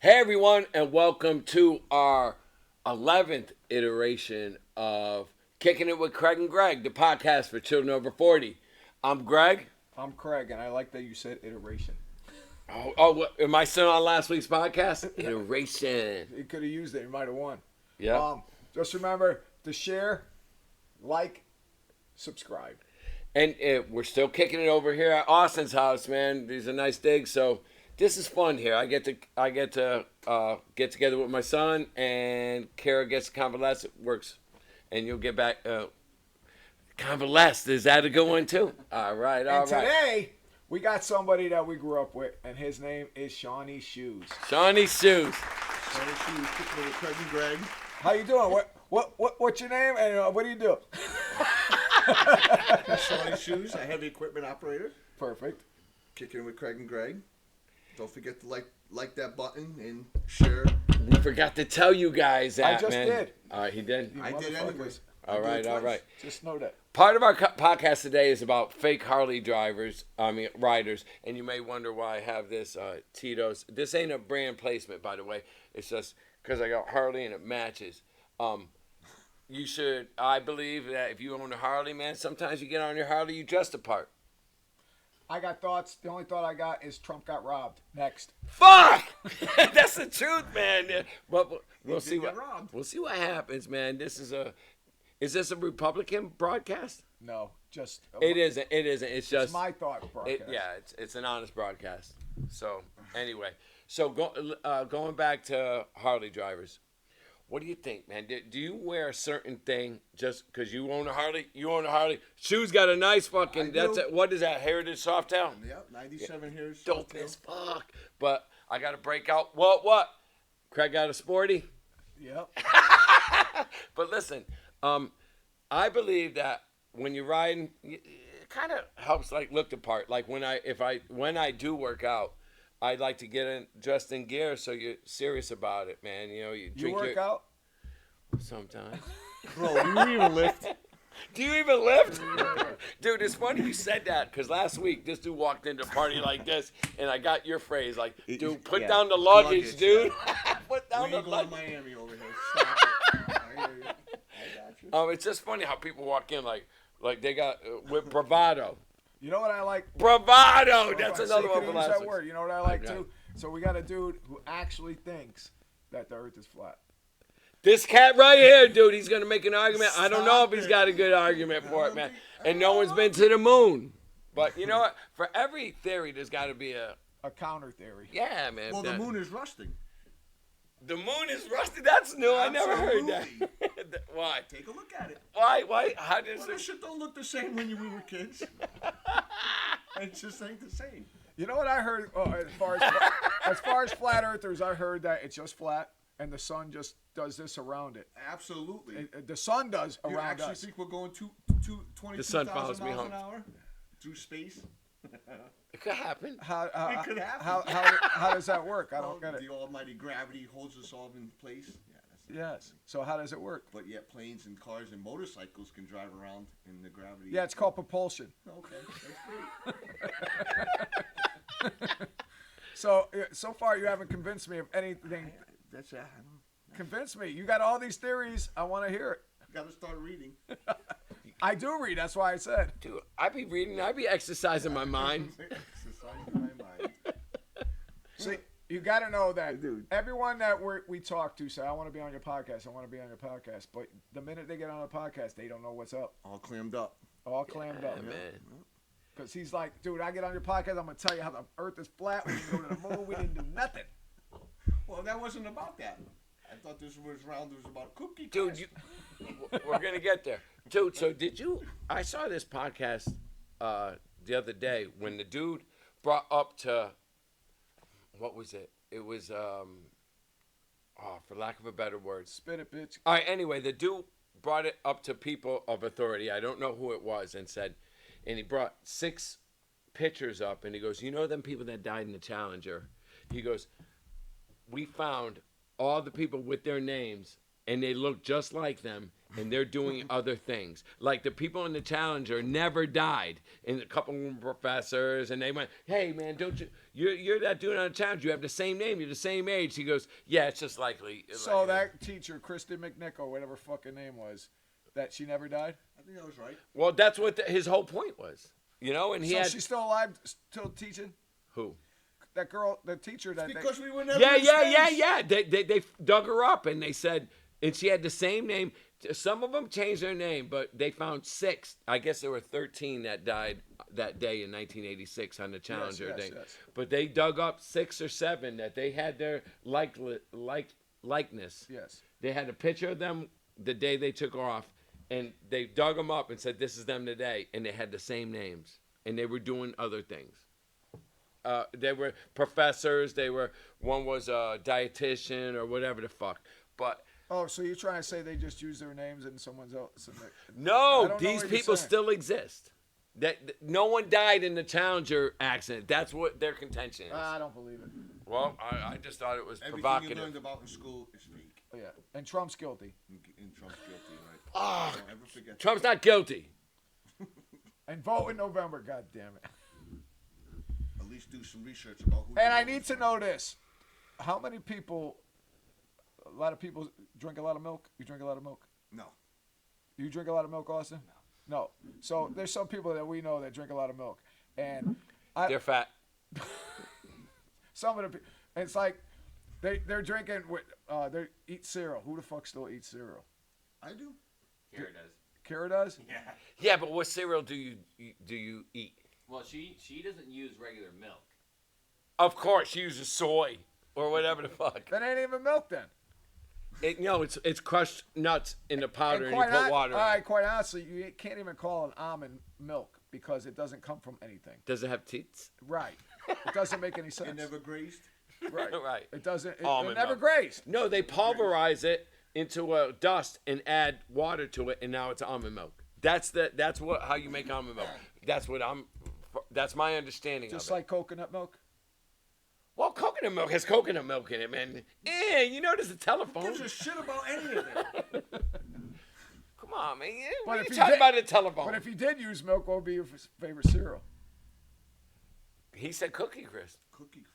Hey everyone, and welcome to our 11th iteration of Kicking It with Craig and Gregg, the podcast for children over 40. I'm Greg. I'm Craig, and I like that you said iteration. Am I still on last week's podcast? Iteration. You could have used it. You might have won. Yeah. Just remember to share, like, subscribe. And we're still kicking it over here at Austin's house, man. These are nice digs, so this is fun here. I get to get together with my son, and Kara gets to convalesce. It works, and you'll get back. Convalesce, is that a good one too? All right. Today we got somebody that we grew up with, and his name is Shawnee Shoes. Shawnee Shoes. Shawnee Shoes, Kickin with Craig and Gregg. How you doing? What's your name, and what do you do? Shawnee Shoes, a heavy equipment operator. Perfect. Kickin with Craig and Gregg. Don't forget to like that button and share. We forgot to tell you guys that, I just man. did. All right, he did. I did anyways. All right. Just know that. Part of our podcast today is about fake Harley riders, and you may wonder why I have this Tito's. This ain't a brand placement, by the way. It's just because I got Harley and it matches. You should, I believe that if you own a Harley, man, sometimes you get on your Harley, you dress the part. I got thoughts. The only thought I got is Trump got robbed. Next. Fuck! That's the truth, man. But we'll see what robbed. we'll see what happens, man. Is this a Republican broadcast? No, just. It isn't. It's just It's my thought broadcast. it's an honest broadcast. So anyway, going back to Harley drivers, what do you think, man? Do you wear a certain thing just because you own a Harley? You own a Harley. Shoes got a nice fucking. What is that? Heritage Softail. Yep, 97 here. Dope as fuck. But I got to break out. What? Craig got a sporty. Yep. But listen, I believe that when you're riding, it kind of helps like look the part. Like when I do work out, I like to get dressed in gear so you're serious about it, man. You know, you work out? Sometimes. Bro, do you even lift? Do you even lift? Dude, it's funny you said that because last week this dude walked into a party like this and I got your phrase like, dude, put down the luggage, dude. Put down the luggage. Miami over here. Stop it. I hear you. I got you. It's just funny how people walk in like they got with bravado. You know what I like? Bravado! That's See, another one could for use last that week. word. You know what I like Okay. too? So we got a dude who actually thinks that the earth is flat. This cat right here, dude, he's going to make an argument. I don't know if Stop he's it. got a good argument for it, man. And no one's been to the moon. But you know what? For every theory, there's got to be a counter theory. yeah, man. Well, the moon is rusting. The moon is rusty. That's new. I never heard that. Why? Take a look at it. Why? How does Well, it? this shit don't look the same when we were kids. It just ain't the same. You know what I heard? As far as flat earthers, I heard that it's just flat and the sun just does this around it. Absolutely. The sun does You around actually us. think we're going 22,000 The sun follows me miles home. an hour through space? It could happen. It could happen. How does that work? I Well, don't get it. the almighty gravity holds us all in place. Yeah, that's Yes. So how does it work? But yet planes and cars and motorcycles can drive around in the gravity. Yeah, it's called propulsion. Okay, that's great. So far you haven't convinced me of anything. That's Convince me. You got all these theories. I want to hear it. got to start reading. I do read. That's why I said. Dude, I be reading. I be exercising my mind. Exercising my mind. See, you got to know that Dude. everyone that we talk to say, I want to be on your podcast. I want to be on your podcast. But the minute they get on the podcast, they don't know what's up. All clammed up. All clammed up. Yeah, man. Because he's like, dude, I get on your podcast. I'm going to tell you how the earth is flat. We didn't go to the moon. We didn't do nothing. Well, that wasn't about that. I thought this was round. It was about cookie. Dude, crust. we're gonna get there, dude. So did you? I saw this podcast the other day when the dude brought up to what was it? It was for lack of a better word. Spit it, bitch. All right. Anyway, the dude brought it up to people of authority. I don't know who it was, and said, and he brought 6 pictures up, and he goes, you know them people that died in the Challenger? He goes, we found all the people with their names, and they look just like them, and they're doing other things. Like the people in the Challenger never died, and a couple of them were professors, and they went, "Hey man, don't you're that dude on the Challenger? You have the same name, you're the same age." He goes, "Yeah, it's just likely." So that teacher, Kristen McNichol, whatever fucking name was, that she never died. I think that was right. Well, that's what his whole point was, and he So had she's still alive, still teaching. who? That girl, the teacher that Because we were never Yeah, in yeah, space. yeah. They dug her up and they said, and she had the same name. Some of them changed their name, but they found 6. I guess there were 13 that died that day in 1986 on the Challenger thing. Yes. But they dug up 6 or 7 that they had their likeness. Yes. They had a picture of them the day they took off, and they dug them up and said, "This is them today," and they had the same names, and they were doing other things. They were professors. One was a dietitian or whatever the fuck. But Oh, so you're trying to say they just use their names and someone's else? I no, don't know these what you're people saying. still exist. That no one died in the Challenger accident. That's what their contention is. I don't believe it. Well, I just thought it was Everything you provocative. learned about in school is fake. Oh, yeah, and Trump's guilty. And Trump's guilty, right? Ah, Don't ever forget Trump's not guilty. And vote in November. God damn it. that. At least do some research about who. And you I voted need to for. know this: how many people? A lot of people drink a lot of milk. You drink a lot of milk. No. You drink a lot of milk, Austin? No. So there's some people that we know that drink a lot of milk, and They're fat. some of the it's like they're drinking with they eat cereal. Who the fuck still eats cereal? I do. Kara does. Kara does. Yeah. Yeah, but what cereal do you eat? Well, she doesn't use regular milk. Of course, she uses soy or whatever the fuck. That ain't even milk then. It's crushed nuts in the powder and you quite put water all in right, it. quite honestly, you can't even call it almond milk because it doesn't come from anything. Does it have teats? Right. It doesn't make any sense. It never grazed. Right. Right. It doesn't. It Almond never milk. grazed. No, they pulverize it into a dust and add water to it, and now it's almond milk. That's how you make almond milk. That's my understanding Just of it. like coconut milk. Well, coconut milk has coconut milk in it, man. You know there's a telephone. Gives a shit about any of that. Come on, man. But What are if you you talking did- about a telephone? But if you did use milk, what would be your favorite cereal? He said Cookie Crisp. Cookie Crisp.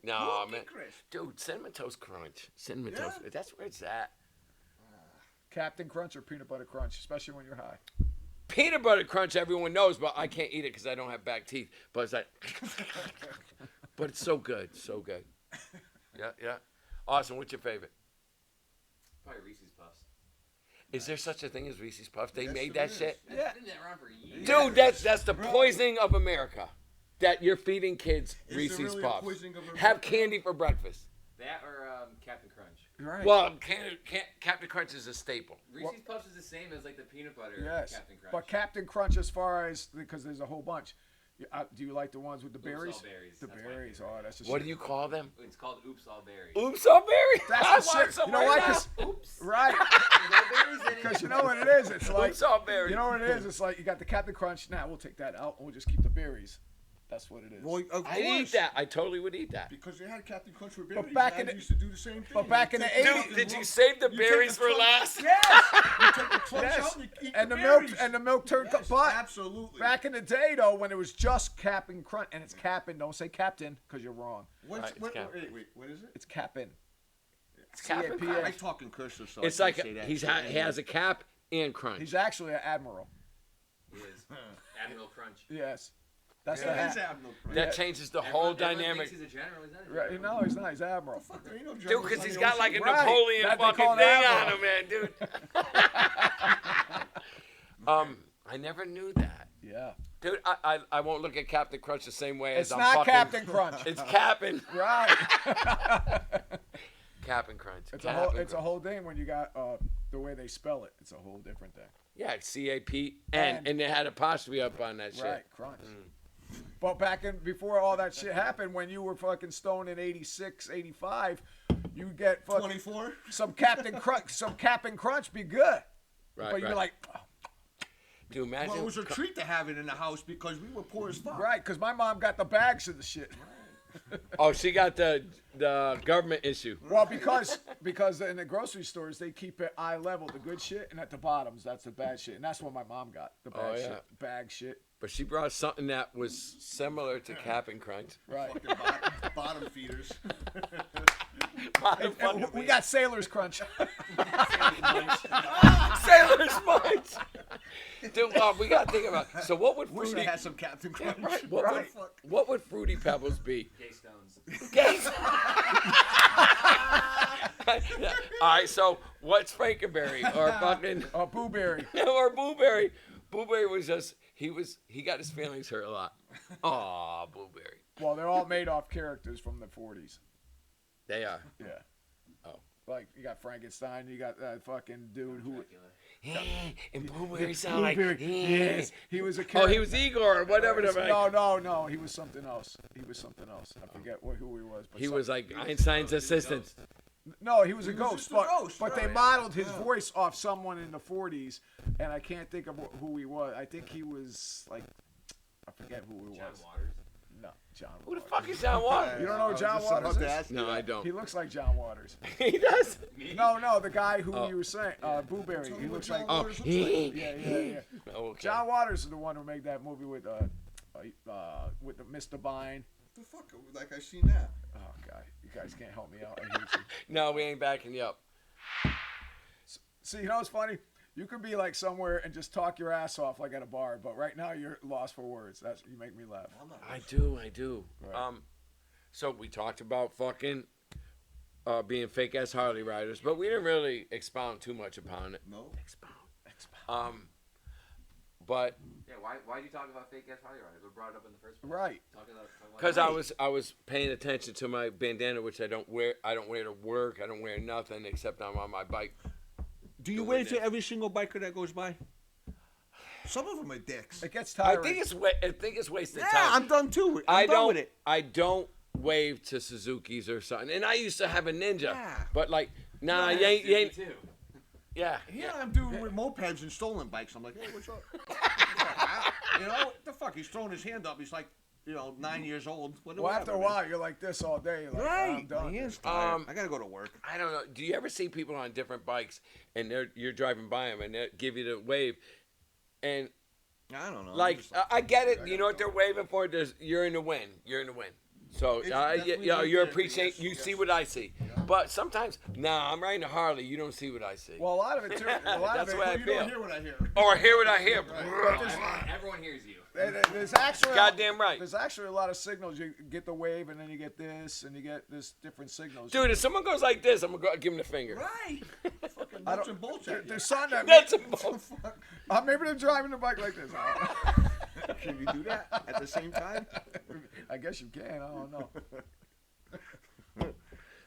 No, Cookie man. Crisp. Dude, Cinnamon Toast Crunch. Cinnamon Yeah? Toast. That's where it's at. Captain Crunch or Peanut Butter Crunch, especially when you're high. Peanut Butter Crunch, everyone knows, but I can't eat it because I don't have back teeth. But it's like, but it's so good, so good. Yeah. Austin, what's your favorite? Probably Reese's Puffs. Is there such a thing as Reese's Puffs? They Yes, made there that is. shit? Yeah. It's been around for years. Dude, that's the poisoning of America. That you're feeding kids Is there Reese's really a Puffs. poisoning of America? Have candy for breakfast. That or Captain Crunch. Right. Well, Captain Crunch is a staple. Reese's Puffs is the same as like the peanut butter Yes. Captain Crunch. But Captain Crunch, as far as because there's a whole bunch. Do you like the ones with the berries? all berries. The That's my berries. favorite. Oh, that's just What do you call them? It's called Oops All Berries. Oops, all berry. That's the I want shit. some You know right why? now. 'Cause- Oops. right. There's no berries in it. Because you know what it is. It's like Oops, all berries. you know what it is. It's like you got the Captain Crunch. Now we'll take that out and we'll just keep the berries. That's what it is. Well, of I'd eat course. that. I totally would eat that. Because they had Captain Crunch with berries. back in Dad the- used to do the same thing. but back in You the take 80s fucking Did you lump- save the you take berries the for crunch- last? Yes. You take the crunch Yes. out and you eat And the berries. milk and the milk turned. Yes, But absolutely. back in the day, though, when it was just Captain Crunch, and it's Captain. Don't say Captain because you're wrong. What's, Right, it's what, Cap. wait, what is it? It's Captain. It's Captain C-A-P-A. Crunch. I talk in cursive, so It's I like can't say that. he shit. has a cap and crunch. He's actually an admiral. He is. Admiral Crunch. Yes. That's Yeah, the it is hat. Admiral Crunch. That changes the whole Everyone dynamic. thinks he's a general. He's not a Right, general. no, he's not. He's admiral. Fuck, there ain't no Dude, generals because on he's the got ocean. like a Right. Napoleon That they fucking call thing an on admiral. him, man, dude. I never knew that. Yeah. Dude, I won't look at Captain Crunch the same way It's as I'm not fucking... Captain Crunch. It's Captain. Right. Captain Crunch. It's Captain a Crunch. whole thing when you got the way they spell it. It's a whole different thing. Yeah, CAPN. And- And they had apostrophe up on that shit. Right, Crunch. But before all that shit happened, when you were fucking stoned in 86, 85, you get fucking 24? some Captain Crunch be good. Right, But you're right. like, Do you imagine? Well, it was a treat to have it in the house because we were poor as fuck. right, because my mom got the bags of the shit. Oh, she got the government issue. Well, because in the grocery stores they keep it eye level, the good shit, and at the bottoms that's the bad shit, and that's what my mom got, the bad shit, bag shit. But she brought something that was similar to Cap'n Crunch. Right. Fucking bottom feeders. And we got Sailor's Crunch. Sailor Sponge. Dude, we gotta think about. So what would Wish I fruity? had some Captain Crunch. Right. Right. What would Fruity Pebbles be? Gay stones. Gays. All right. So what's Frankenberry or fucking Booberry. or Blueberry? Blueberry was just he got his feelings hurt a lot. Aw, Blueberry. Well, they're all made off characters from the 40s. They are. Yeah. Oh. Like you got Frankenstein, you got that fucking dude who. And Blueberry sound like. Yes, he was a Oh, character. he was Igor or whatever. No, he was something else. I forget who he was. But He was like Einstein's assistant. No, he was a He was ghost. just a But, ghost, but they right. modeled his voice off someone in the 40s, and I can't think of who he was. I think he was like, I forget who he John was. Waters. No, John Who the Waters. fuck is John Waters? You don't know I was John just about Waters to is? ask you No, that. I don't. He looks like John Waters. He does. No, the guy who Oh. you were saying, Booberry. Tell He me what looks John like. Waters looks like. Yeah. Okay. John Waters is the one who made that movie with the Mr. Bean. The fuck? Like I seen that. Oh God, you guys can't help me out. I hate you. No, we ain't backing you up. See, you know what's funny? You could be like somewhere and just talk your ass off like at a bar, but right now you're lost for words. You make me laugh. I'm not. I do. Right. So we talked about fucking being fake ass Harley riders, but we didn't really expound too much upon it. No. But Yeah, why did you talk about fake ass Harley riders? What brought it up in the first place? Right. Talking about because I was paying attention to my bandana, which I don't wear. I don't wear to work. I don't wear nothing except I'm on my bike. Do you Doing wave to this. every single biker that goes by? Some of them are dicks. It gets I tiring. think it's wasted Yeah, time. I'm done too. I I'm done don't. with it. I don't wave to Suzuki's or something. And I used to have a Ninja, Yeah. but like, nah, you ain't. too. Yeah. Yeah, I'm doing with mopeds and stolen bikes. I'm like, hey, what's up? You know, what the fuck? He's throwing his hand up. He's like, 9 years old. Well, after a while, you're like this all day. You're like, Right. I'm done. My hand's tired. I gotta go to work. I don't know. Do you ever see people on different bikes and you're driving by them and they give you the wave, and I don't know. like I'm just I get it. You know what they're waving for? You're in the wind. You're in the wind. So That's what you're we did. appreciating. Yes, You yes. see what I see. But sometimes, nah, I'm riding a Harley. You don't see what I see. Well, a lot of it too. A lot That's of the way it. I You feel. don't hear what I hear. Or hear what I hear. Everyone hears you. There's actually Goddamn right. There's actually a lot of signals. You get the wave, and then you get this, and you get this different signals. Dude, if someone goes like this, I'm gonna give him the finger. Right. Fucking I nuts don't- and bolts at you. There's some that That's a both. maybe they're driving the bike like this. I don't know. Can you do that at the same time? I guess you can. I don't know.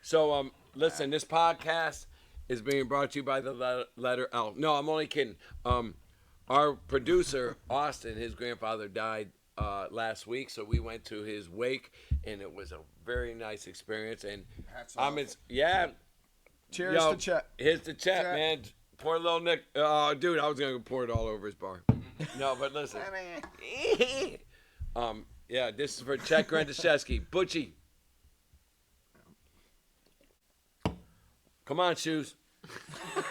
So, listen, this podcast is being brought to you by the letter L. No, I'm only kidding. Our producer, Austin, his grandfather died last week, so we went to his wake, and it was a very nice experience. And Hats I'm off. Cheers Yo, to Chet. Here's the chat, Chet. man. Poor little Nick. Oh, dude, I was gonna pour it all over his bar. No, but listen. Yeah, this is for Chet Grandaszewski. Butchie. Come on, shoes. Come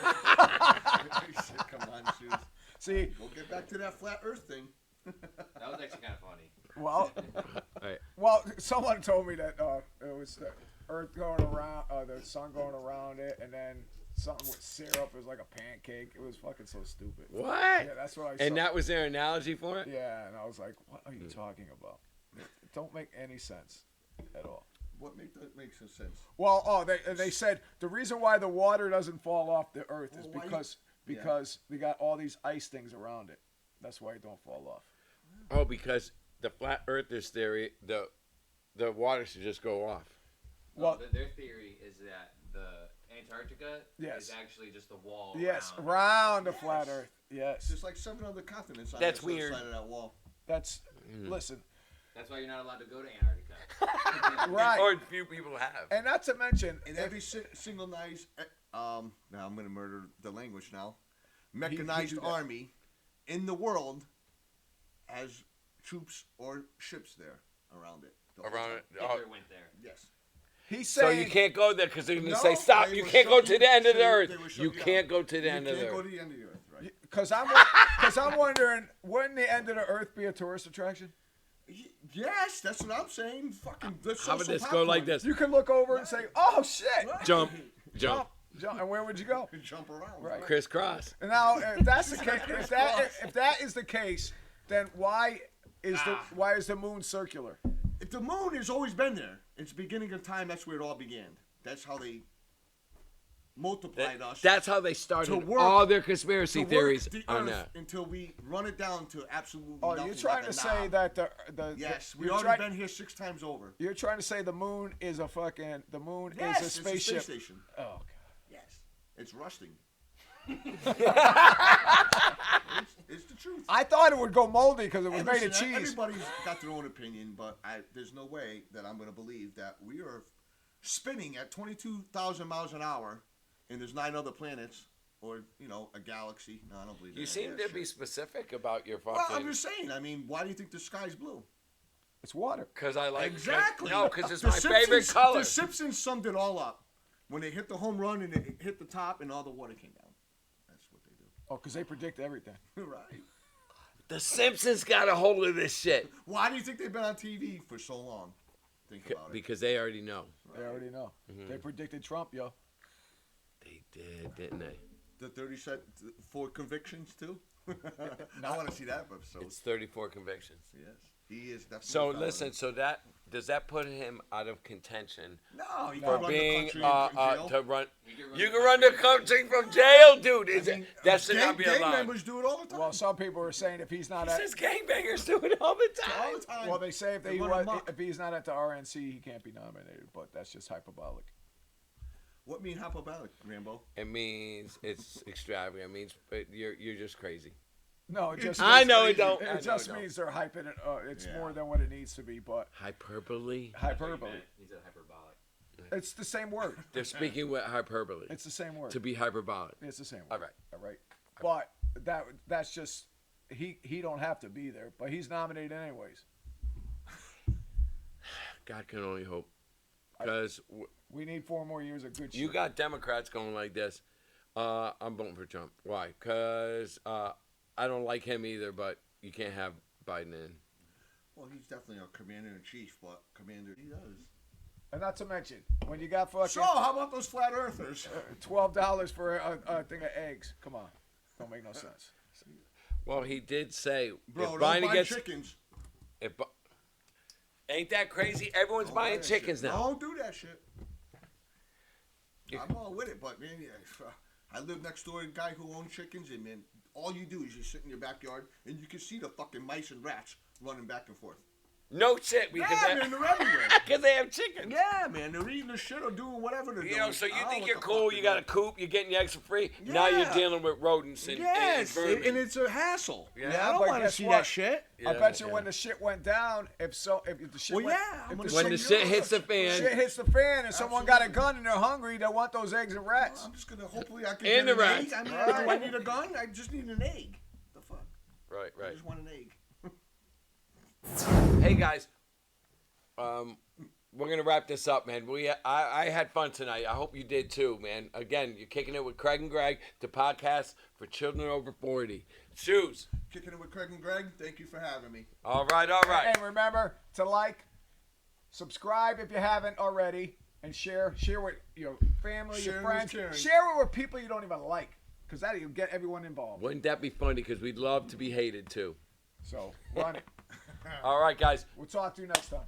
on, shoes. See, We'll get back to that flat Earth thing. That was actually kind of funny. well, Right. well, someone told me that it was the Earth going around, the sun going around it, and then something with syrup. It was like a pancake. It was fucking so stupid. What? Yeah, that's what I saw. And that was their analogy for it? Yeah, and I was like, what are you talking about? It don't make any sense at all. What makes some sense? Well, they said the reason why the water doesn't fall off the Earth is Well, why- because we got all these ice things around it. That's why it don't fall off. Oh, because the flat earthers theory, the water should just go off. Well, Their theory is that the Antarctica Yes. is actually just the wall. yes, around. around the flat Earth. Yes, There's like 7 other continents on That's the other weird. side of that wall. that's listen. That's why you're not allowed to go to Antarctica. Right. Or few people have. And not to mention, And every single nice, now I'm going to murder the language now, mechanized do that. army in the world has troops or ships there around it. The whole Around time. it. Oh, Hitler went there. Yes. He's so saying you can't go there because they're going to No, say, stop. they You will can't show go to you- the end of the they- earth. they will show You you can't out. go to the You end of the can't go earth. to the end of the earth, right? because I'm wondering, wouldn't the end of the earth be a tourist attraction? Yes, that's what I'm saying. Fucking. Let's How show about some this? Go like popcorn. this. You can look over and say, "Oh shit!" Right. Jump. Jump, jump, and where would you go? Jump around. Right. Crisscross. And now, if that's the case, if that is the case, then why is the moon circular? If the moon has always been there, it's the beginning of time. That's where it all began. That's how they multiplied us. That's how they started To work- all their to conspiracy work theories the on earth that. until we run it down to absolutely Oh, nothing. you're trying like to a say knob. that the Yes, we you're already try- been here 6 times over. You're trying to say the moon is a fucking Yes, is a it's spaceship. a space station. Oh god. Yes, it's rusting. it's the truth. I thought it would go moldy because it was Hey, made of listen, cheese. Everybody's got their own opinion, but there's no way that I'm going to believe that we are spinning at 22,000 miles an hour, and there's 9 other planets, or a galaxy. No, I don't believe that. You seem Yeah, to be shit. specific about your Well, fucking. I'm just saying. I mean, why do you think the sky's blue? It's water. Because I like. Exactly. No, because it's The my favorite Simpsons- color. The Simpsons summed it all up when they hit the home run and it hit the top, and all the water came down. That's what they do. Oh, because they predict everything. Right. The Simpsons got a hold of this shit. Why do you think they've been on TV for so long? Think about it. Because they already know. They already know. They predicted Trump, yo. They did, didn't they? The 34 convictions too. I want to see that episode. It's 34 convictions. Yes, he is definitely. So a felon. listen, does that put him out of contention No, he for can run being the country in jail. to run? You You can run the country from jail, dude. That should not be gang allowed. members do it all the time. Well, some people are saying if he's not He at, says gangbangers do it all the time. all the time. well, they say They run amok. if he's not at the RNC, he can't be nominated. But that's just hyperbolic. What mean hyperbolic, Rambo? It means it's extravagant. It means you're just crazy. No, it just I means- know it don't. I know It just it don't. means they're hyping it. It's Yeah. more than what it needs to be, but Hyperbole. hyperbole. He said hyperbolic. It's the same word. They're speaking with hyperbole. It's the same word. To be hyperbolic. It's the same word. All right. All right. But that's just he don't have to be there, but he's nominated anyways. God can only hope. Because We need 4 more years of good shit. you got Democrats going like this. I'm voting for Trump. Why? Because I don't like him either, but you can't have Biden in. Well, he's definitely a commander in chief, but commander he does. And not to mention, when you got fucking So, how about those flat earthers? $12 for a thing of eggs, come on, don't make no sense. Well, he did say Bro, if don't Biden buy gets chickens. if, Bi- ain't that crazy? Everyone's Don't buy buying that chickens shit. now. Don't do that shit. I'm all with it, but man, I live next door to a guy who owns chickens, and man, all you do is you sit in your backyard and you can see the fucking mice and rats running back and forth. No shit, because Yeah, man, they're everywhere. they have chickens. Yeah, man, they're eating the shit or doing whatever they're doing. You know, so you I don't think know you're what the cool, fuck you they're got a doing. coop, you're getting your eggs for free. Now you're Yeah. dealing with rodents and, Yes, and vermin. and it's a hassle. Yeah. Yeah, I don't But want to guess see what? that shit. I Yeah, bet you yeah. when the shit went down, if the shit Well, went, yeah, I'm if gonna when say the you shit know, hits the fan, shit hits the fan and someone got a Absolutely. gun and they're hungry, they want those eggs and rats. I'm just gonna hopefully I can And get the an rats. egg. I mean, Right. do I need a gun? I just need an egg. The fuck? right, I right. just want an egg. Hey guys, we're gonna wrap this up, man. I had fun tonight. I hope you did too, man. Again, you're kicking it with Craig and Gregg, the podcast for children over 40. Shoes. Kicking it with Craig and Gregg. Thank you for having me. All right, all right. And remember to like, subscribe if you haven't already, and share with your family, your Sharing friends. is caring. Share it with people you don't even like, because that'll get everyone involved. Wouldn't that be funny? Because we'd love to be hated too. So run it. All right, guys. We'll talk to you next time.